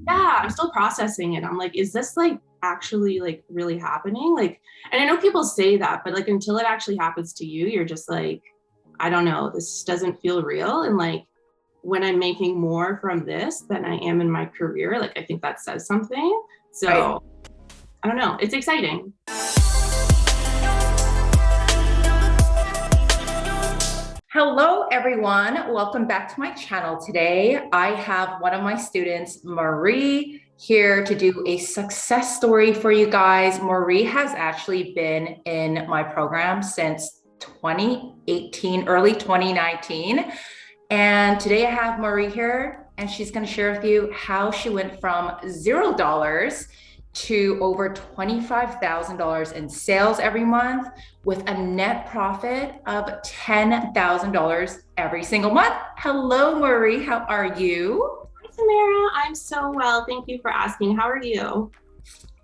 yeah, I'm still processing it. I'm like, is this like actually like really happening? Like, and I know people say that, but like until it actually happens to you, you're just like, I don't know, this doesn't feel real. And like when I'm making more from this than I am in my career, like I think that says something. Right. So I don't know, it's exciting. Hello, everyone. Welcome back to my channel today. I have one of my students, Marie, here to do a success story for you guys. Marie has actually been in my program since 2018, early 2019. And today I have Marie here, and she's going to share with you how she went from $0 to over $25,000 in sales every month with a net profit of $10,000 every single month. Hello, Marie. How are you? Hi, Tamara. I'm so well. Thank you for asking. How are you?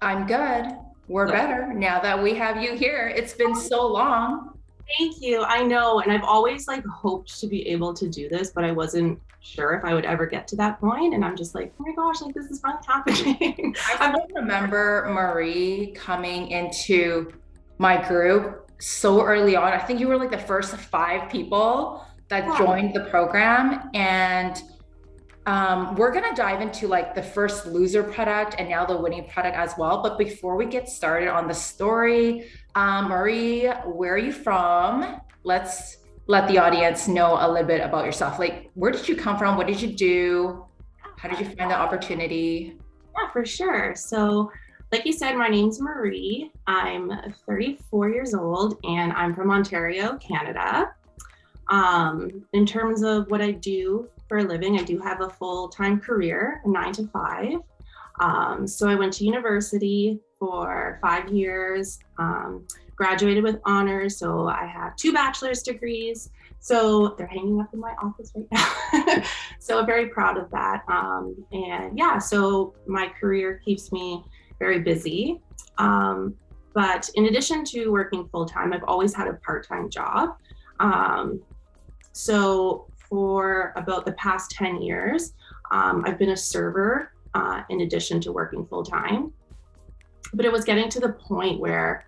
I'm good. We're better now that we have you here. It's been so long. Thank you. I know. And I've always like hoped to be able to do this, but I wasn't sure if I would ever get to that point. And I'm just like, oh my gosh, like this is finally happening. I still remember Marie coming into my group so early on. I think you were like the first 5 people that joined the program. And we're going to dive into like the first loser product and now the winning product as well. But before we get started on the story, Marie, where are you from? Let's let the audience know a little bit about yourself. Like, where did you come from? What did you do? How did you find the opportunity? Yeah, for sure. So like you said, my name's Marie. I'm 34 years old and I'm from Ontario, Canada. In terms of what I do for a living, I do have a full-time career, a 9 to 5. So I went to university for 5 years, graduated with honors. So I have 2 bachelor's degrees. So they're hanging up in my office right now. So I'm very proud of that. And yeah, so my career keeps me very busy. But in addition to working full-time, I've always had a part-time job. So for about the past 10 years, I've been a server in addition to working full-time. But it was getting to the point where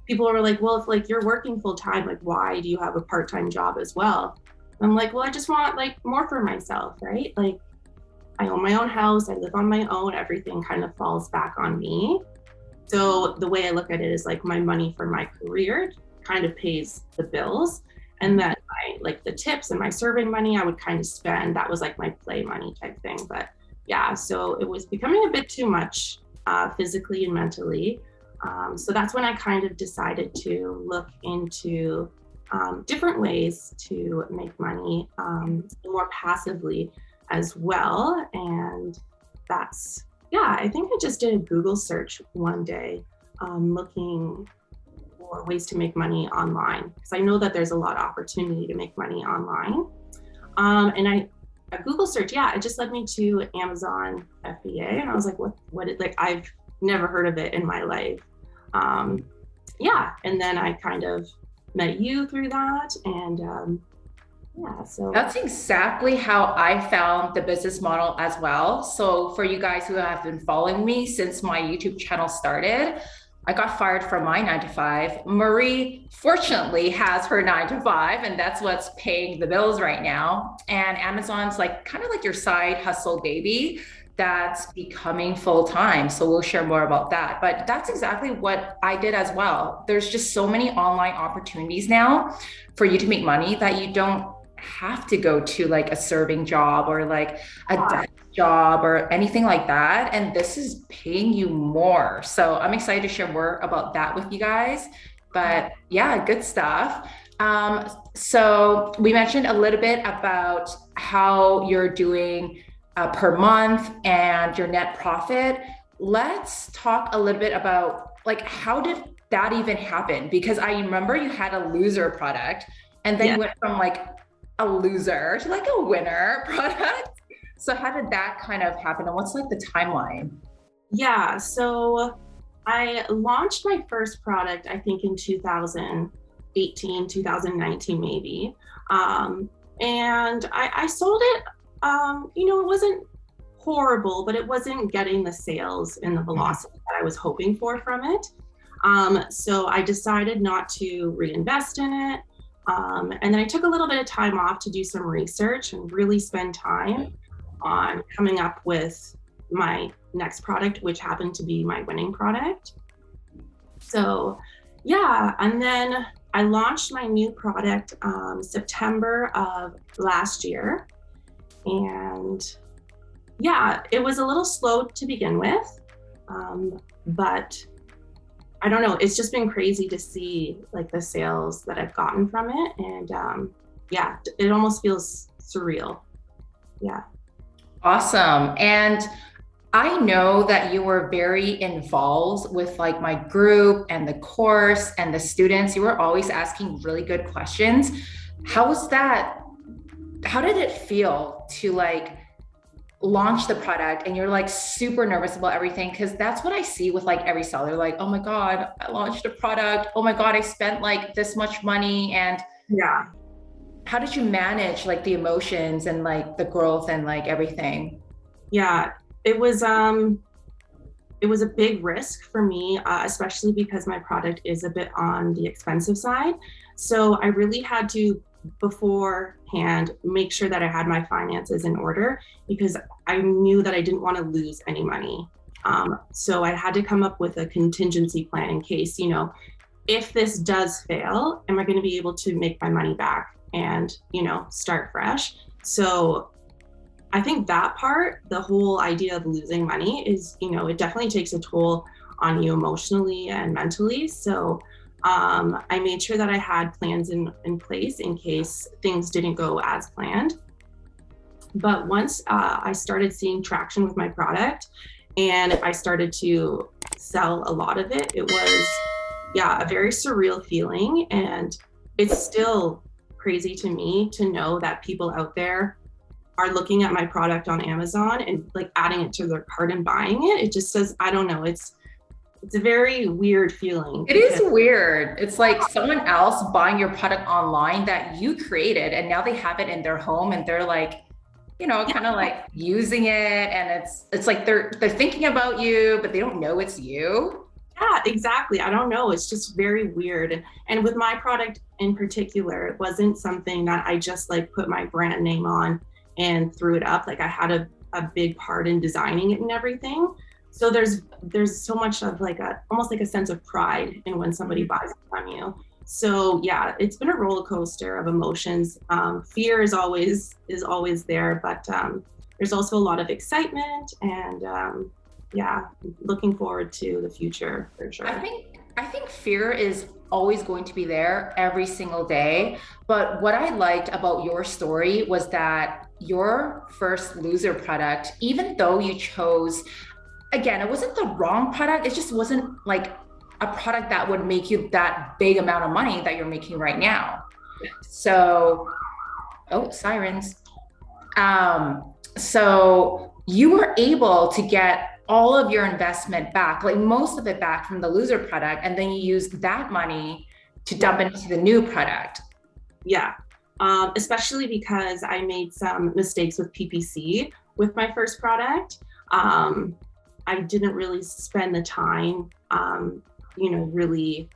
people were like, well, if like you're working full-time, like why do you have a part-time job as well? And I'm like, well, I just want like more for myself, right? Like I own my own house, I live on my own, everything kind of falls back on me. So the way I look at it is like my money for my career kind of pays the bills. And then like the tips and my serving money, I would kind of spend, that was like my play money type thing. But yeah, so it was becoming a bit too much physically and mentally. So that's when I kind of decided to look into different ways to make money more passively as well. And that's, yeah, I think I just did a Google search one day looking for ways to make money online, because I know that there's a lot of opportunity to make money online. And a Google search, yeah, it just led me to Amazon FBA, and I was like, what is, like, I've never heard of it in my life. Yeah, and then I kind of met you through that, and yeah, so That's exactly how I found the business model as well. So for you guys who have been following me since my YouTube channel started, I got fired from my 9 to 5. Marie fortunately has her 9 to 5, and that's what's paying the bills right now. And Amazon's like kind of like your side hustle baby that's becoming full-time. So we'll share more about that. But that's exactly what I did as well. There's just so many online opportunities now for you to make money that you don't have to go to like a serving job or like a desk job or anything like that. And this is paying you more. So I'm excited to share more about that with you guys. But yeah, good stuff. So we mentioned a little bit about how you're doing per month and your net profit. Let's talk a little bit about like, how did that even happen? Because I remember you had a loser product and then you went from like a loser to like a winner product. So how did that kind of happen? And what's like the timeline? yeah, so I launched my first product, I think in 2018, 2019 maybe. And I sold it, it wasn't horrible, but it wasn't getting the sales and the velocity that I was hoping for from it. So I decided not to reinvest in it. And then I took a little bit of time off to do some research and really spend time on coming up with my next product, which happened to be my winning product. So yeah, and then I launched my new product September of last year. And yeah, it was a little slow to begin with, but I don't know, it's just been crazy to see like the sales that I've gotten from it. And yeah, it almost feels surreal. Yeah. Awesome. And I know that you were very involved with like my group and the course and the students. You were always asking really good questions. How was that? How did it feel to like launch the product and you're like super nervous about everything? Because that's what I see with like every seller, like, oh my God, I launched a product. Oh my God, I spent like this much money. And yeah, how did you manage like the emotions and like the growth and like everything? yeah, it was a big risk for me, especially because my product is a bit on the expensive side. So I really had to beforehand make sure that I had my finances in order, because I knew that I didn't want to lose any money. So I had to come up with a contingency plan in case, you know, if this does fail, am I going to be able to make my money back and, you know, start fresh? So I think that part, the whole idea of losing money is, you know, it definitely takes a toll on you emotionally and mentally. So I made sure that I had plans in place in case things didn't go as planned. But once I started seeing traction with my product and I started to sell a lot of it, it was, yeah, a very surreal feeling. And it's still crazy to me to know that people out there are looking at my product on Amazon and like adding it to their cart and buying it. It just says, I don't know, it's a very weird feeling. It is weird. It's like someone else buying your product online that you created and now they have it in their home and they're like, you know, kind of like using it, and it's like they're thinking about you, but they don't know it's you. Yeah, exactly. I don't know. It's just very weird. And with my product in particular, it wasn't something that I just like put my brand name on and threw it up. Like I had a big part in designing it and everything. So there's so much of like almost like a sense of pride in when somebody buys it from you. So yeah, it's been a roller coaster of emotions. Fear is always there, but there's also a lot of excitement and yeah, looking forward to the future for sure. I think fear is always going to be there every single day. But what I liked about your story was that your first loser product, even though you chose, again, it wasn't the wrong product. It just wasn't like a product that would make you that big amount of money that you're making right now. So, oh, sirens. So you were able to get all of your investment back, like most of it back from the loser product, and then you used that money to dump into the new product. Yeah, especially because I made some mistakes with PPC with my first product. I didn't really spend the time, you know, really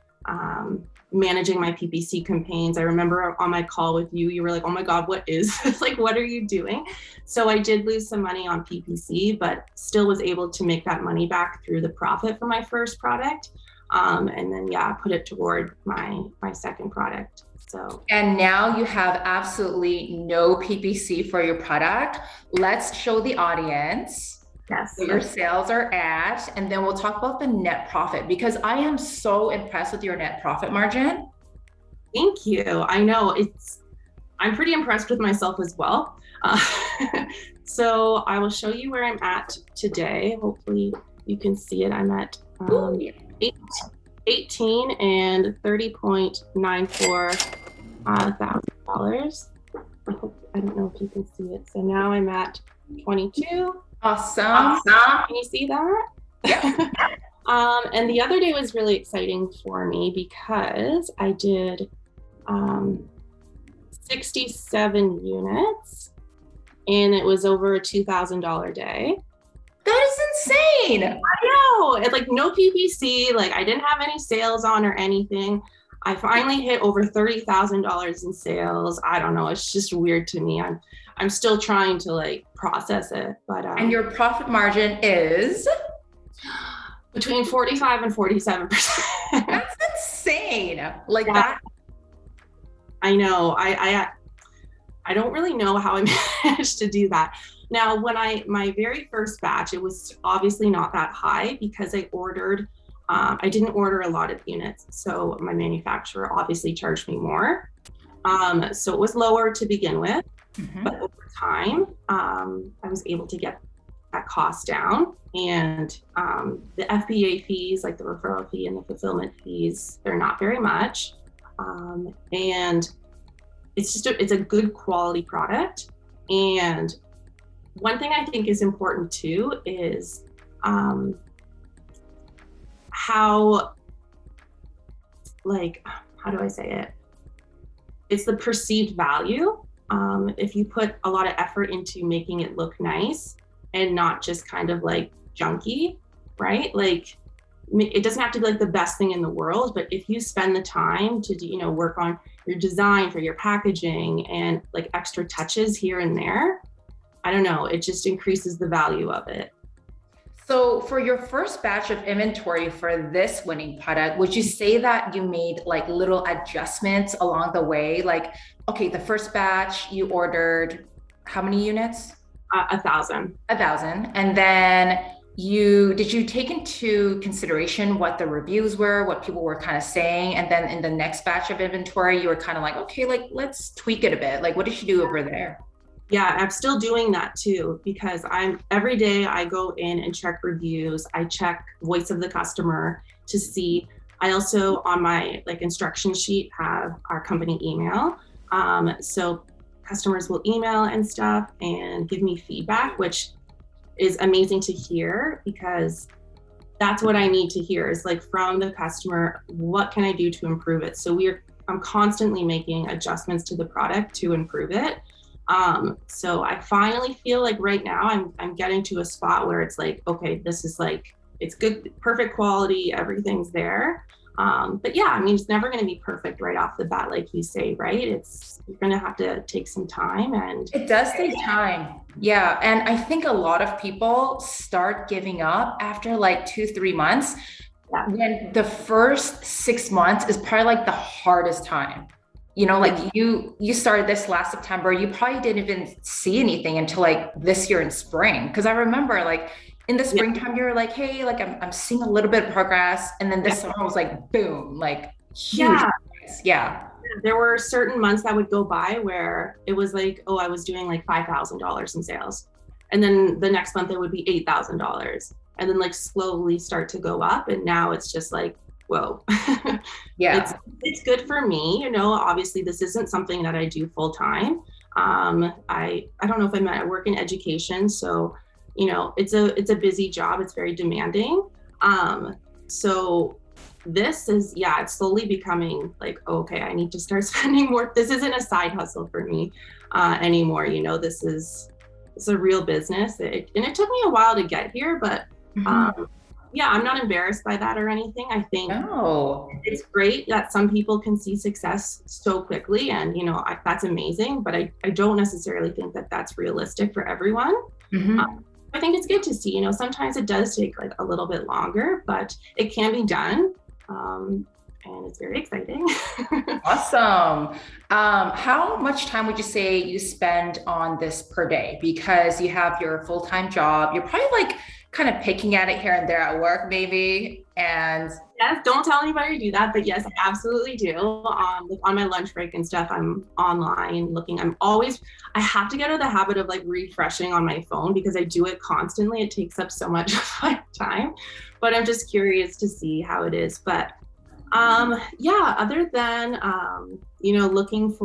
managing my PPC campaigns. I remember on my call with you, you were like, oh my God, what is this? Like, what are you doing? So I did lose some money on PPC, but still was able to make that money back through the profit for my first product. And then, yeah, put it toward my second product. So. And now you have absolutely no PPC for your product. Let's show the audience. Yes. What your sales are at, and then we'll talk about the net profit, because I am so impressed with your net profit margin. Thank you. I know I'm pretty impressed with myself as well. So I will show you where I'm at today. Hopefully you can see it. I'm at 18 and $30.94 thousand dollars. I don't know if you can see it. So now I'm at 22. Awesome. Can you see that? Yeah. And the other day was really exciting for me because I did 67 units and it was over a $2,000 day. That is insane. I know. It's like no PPC, like I didn't have any sales on or anything. I finally hit over $30,000 in sales. I don't know. It's just weird to me. I'm still trying to like process it, but And your profit margin is between 45 and 47%. that's insane. Like Yeah. that. I know. I don't really know how I managed to do that. Now, when my very first batch, it was obviously not that high because I didn't order a lot of units. So my manufacturer obviously charged me more. So it was lower to begin with, but over time, I was able to get that cost down. And the FBA fees, like the referral fee and the fulfillment fees, they're not very much. And it's a good quality product. And one thing I think is important too is how do I say it? It's the perceived value. If you put a lot of effort into making it look nice and not just kind of like junky, right? Like it doesn't have to be like the best thing in the world, but if you spend the time to work on your design for your packaging and like extra touches here and there, I don't know, it just increases the value of it. So for your first batch of inventory for this winning product, would you say that you made like little adjustments along the way? Like, okay, the first batch you ordered how many units? 1,000. 1,000. And then did you take into consideration what the reviews were, what people were kind of saying? And then in the next batch of inventory, you were kind of like, okay, like let's tweak it a bit. Like, what did you do over there? Yeah, I'm still doing that too, because every day I go in and check reviews. I check voice of the customer to see. I also on my like instruction sheet have our company email. So customers will email and stuff and give me feedback, which is amazing to hear, because that's what I need to hear is like from the customer, what can I do to improve it? So I'm constantly making adjustments to the product to improve it. So I finally feel like right now I'm getting to a spot where it's like, okay, this is like, it's good, perfect quality, everything's there. But yeah, I mean, it's never going to be perfect right off the bat, like you say, right? You're going to have to take some time, and it does take time. Yeah. And I think a lot of people start giving up after like 2-3 months. Yeah. When the first 6 months is probably like the hardest time. Like you started this last September, you probably didn't even see anything until like this year in spring. Cause I remember like in the springtime, you were like, hey, like I'm seeing a little bit of progress. And then this summer was like, boom, like huge. Yeah. There were certain months that would go by where it was like, oh, I was doing like $5,000 in sales. And then the next month it would be $8,000. And then like slowly start to go up. And now it's just like, whoa. Yeah. It's good for me. Obviously this isn't something that I do full time. I don't know if I work in education. So, it's a busy job. It's very demanding. So this is, it's slowly becoming like, okay, I need to start spending more. This isn't a side hustle for me anymore. It's a real business. And it took me a while to get here, but yeah, I'm not embarrassed by that or anything. I think it's great that some people can see success so quickly, and that's amazing. But I don't necessarily think that that's realistic for everyone. I think it's good to see. Sometimes it does take like a little bit longer, but it can be done, and it's very exciting. Awesome. How much time would you say you spend on this per day? Because you have your full-time job, you're probably like kind of picking at it here and there at work, maybe. And yes, don't tell anybody to do that, but yes, I absolutely do. Like on my lunch break and stuff, I'm online looking. I have to get out of the habit of like refreshing on my phone because I do it constantly. It takes up so much of my time, but I'm just curious to see how it is. But yeah, other than looking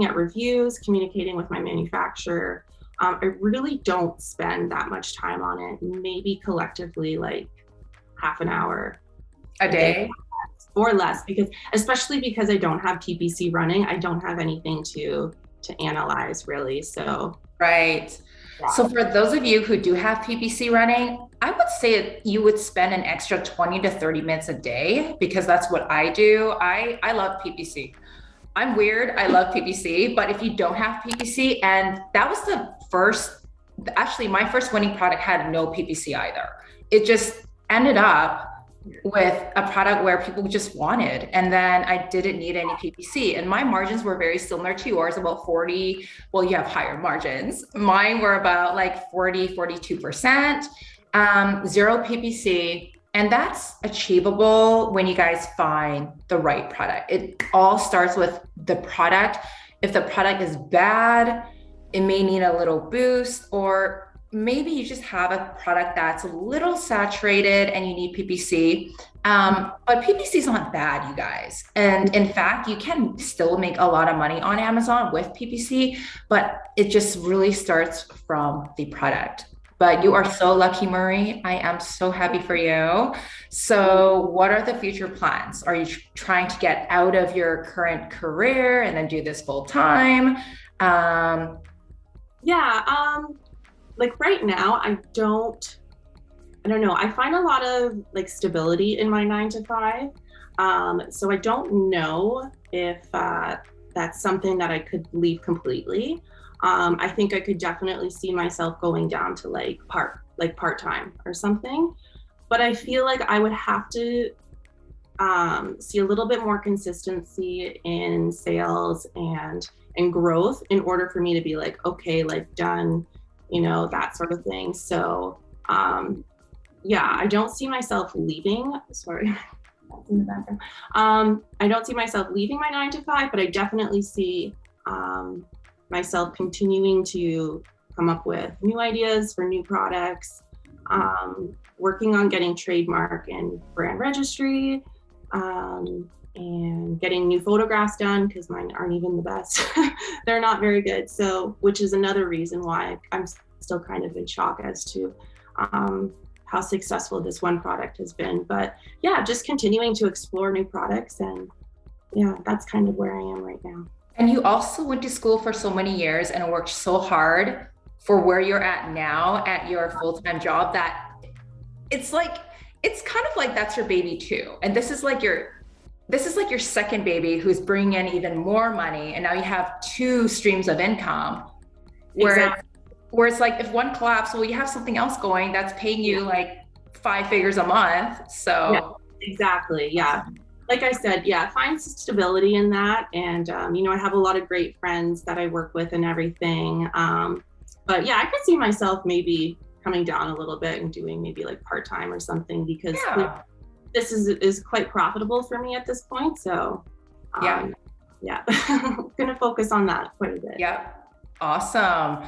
at reviews, communicating with my manufacturer, I really don't spend that much time on it. Maybe collectively like half an hour a day or less, especially because I don't have PPC running. I don't have anything to analyze really. So right. Yeah. So for those of you who do have PPC running, I would say you would spend an extra 20 to 30 minutes a day, because that's what I do. I love PPC. I'm weird. I love PPC, but if you don't have PPC, and that was actually my first winning product had no PPC either. It just ended up with a product where people just wanted, and then I didn't need any PPC, and my margins were very similar to yours, about 40. Well, you have higher margins. Mine were about like 42%, zero PPC. And that's achievable when you guys find the right product. It all starts with the product. If the product is bad, it may need a little boost, or maybe you just have a product that's a little saturated and you need PPC. But PPC is not bad, you guys. And in fact, you can still make a lot of money on Amazon with PPC, but it just really starts from the product. But you are so lucky, Marie. I am so happy for you. So what are the future plans? Are you trying to get out of your current career and then do this full time? Like right now, I don't know. I find a lot of like stability in my 9 to 5. So I don't know if that's something that I could leave completely. I think I could definitely see myself going down to like part-time or something, but I feel like I would have to see a little bit more consistency in sales and growth in order for me to be like, okay, like done, that sort of thing. So I don't see myself leaving. Sorry. That's in the background. I don't see myself leaving my 9 to 5, but I definitely see myself continuing to come up with new ideas for new products, working on getting trademark and brand registry, and getting new photographs done, because mine aren't even the best. They're not very good. So, which is another reason why I'm still kind of in shock as to how successful this one product has been. But yeah, just continuing to explore new products, and yeah, that's kind of where I am right now. And you also went to school for so many years and worked so hard for where you're at now at your full-time job, that it's kind of like that's your baby too. And this is like your second baby who's bringing in even more money. And now you have 2 streams of income where it's like, if one collapses, well, you have something else going that's paying you like 5 figures a month. So yeah, exactly. Yeah. Like I said, find stability in that. And, I have a lot of great friends that I work with and everything. But yeah, I could see myself maybe coming down a little bit and doing maybe like part-time or something, because this is quite profitable for me at this point. So I'm going to focus on that quite a bit. Yep. Awesome.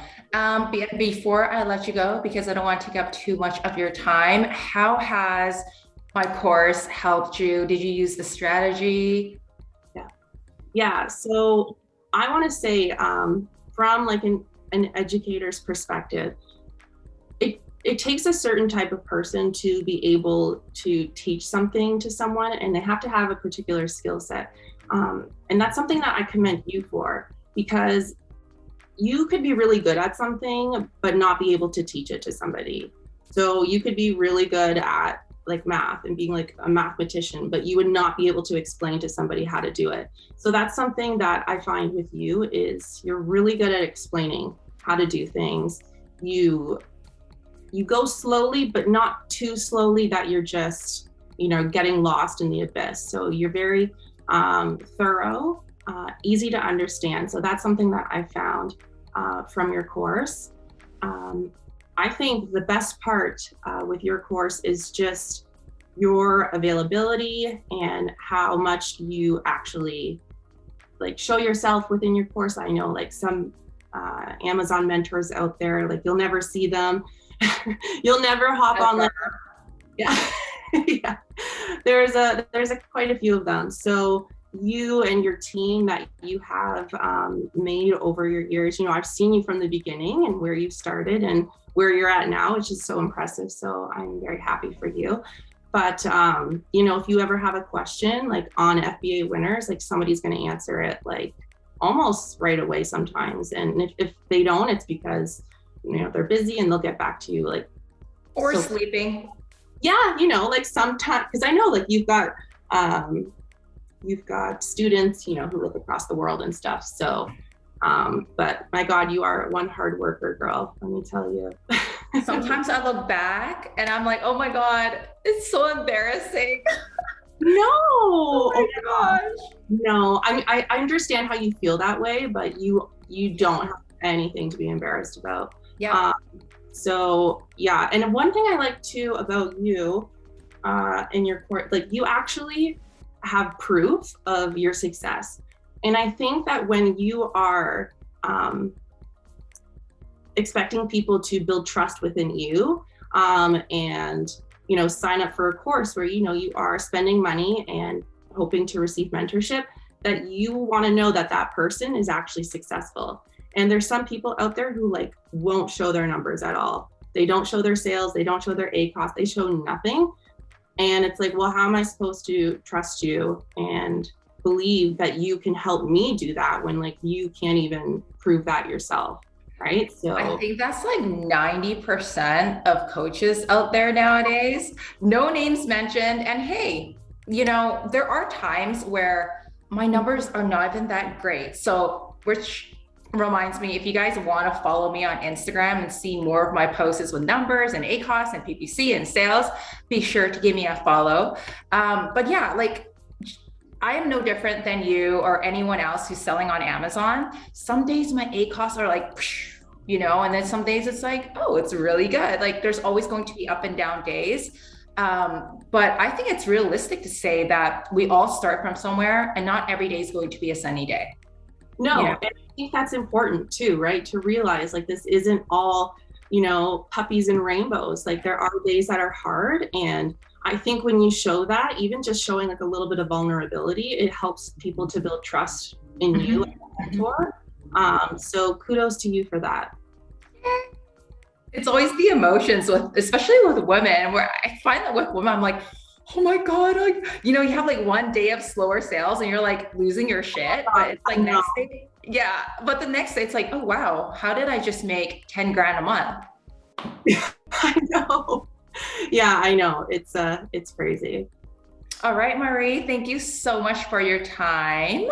Before I let you go, because I don't want to take up too much of your time, how has my course helped you? Did you use the strategy? Yeah. So I want to say, from like an educator's perspective, it takes a certain type of person to be able to teach something to someone, and they have to have a particular skill set. And that's something that I commend you for, because you could be really good at something, but not be able to teach it to somebody. So you could be really good at like math and being like a mathematician, but you would not be able to explain to somebody how to do it. So that's something that I find with you, is you're really good at explaining how to do things. You go slowly, but not too slowly that you're just, getting lost in the abyss. So you're very thorough, easy to understand. So that's something that I found from your course. I think the best part with your course is just your availability and how much you actually like show yourself within your course. I know like some Amazon mentors out there, like you'll never see them. You'll never hop on like, yeah. Yeah. There's quite a few of them. So you and your team that you have made over your years, I've seen you from the beginning and where you started and where you're at now, which is so impressive. So I'm very happy for you. But, if you ever have a question like on FBA winners, like somebody's going to answer it like almost right away sometimes. And if they don't, it's because, they're busy and they'll get back to you like, or sleeping. Yeah, like sometimes, because I know like you've got students, who live across the world and stuff. So, but my God, you are one hard worker, girl. Let me tell you. Sometimes I look back and I'm like, oh my God, it's so embarrassing. No. Oh my gosh. No, I understand how you feel that way, but you don't have anything to be embarrassed about. Yeah. So yeah, and one thing I like too about you, in your court, like you actually have proof of your success, and I think that when you are expecting people to build trust within you, and sign up for a course where you are spending money and hoping to receive mentorship, that you want to know that that person is actually successful. And there's some people out there who like won't show their numbers at all. They don't show their sales, they don't show their ACOS, they show nothing. And it's like, well, how am I supposed to trust you and believe that you can help me do that when like you can't even prove that yourself? Right. So I think that's like 90% of coaches out there nowadays, no names mentioned. And hey, there are times where my numbers are not even that great. So, which reminds me, if you guys want to follow me on Instagram and see more of my posts with numbers and ACOS and PPC and sales, be sure to give me a follow. But yeah, like I am no different than you or anyone else who's selling on Amazon. Some days my ACOS are like, and then some days it's like, oh, it's really good. Like there's always going to be up and down days. But I think it's realistic to say that we all start from somewhere and not every day is going to be a sunny day. No, and I think that's important too, right? To realize like this isn't all, puppies and rainbows. Like there are days that are hard. And I think when you show that, even just showing like a little bit of vulnerability, it helps people to build trust in you as a mentor. So kudos to you for that. It's always the emotions especially with women, where I find that with women, I'm like, oh my God, like, you have like one day of slower sales and you're like losing your shit, but it's like next day. Yeah. But the next day it's like, oh, wow, how did I just make 10 grand a month? I know. Yeah, I know. It's crazy. All right, Marie, thank you so much for your time.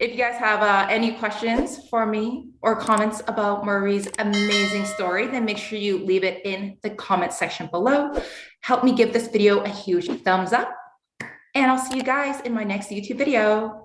If you guys have any questions for me or comments about Marie's amazing story, then make sure you leave it in the comment section below. Help me give this video a huge thumbs up, and I'll see you guys in my next YouTube video.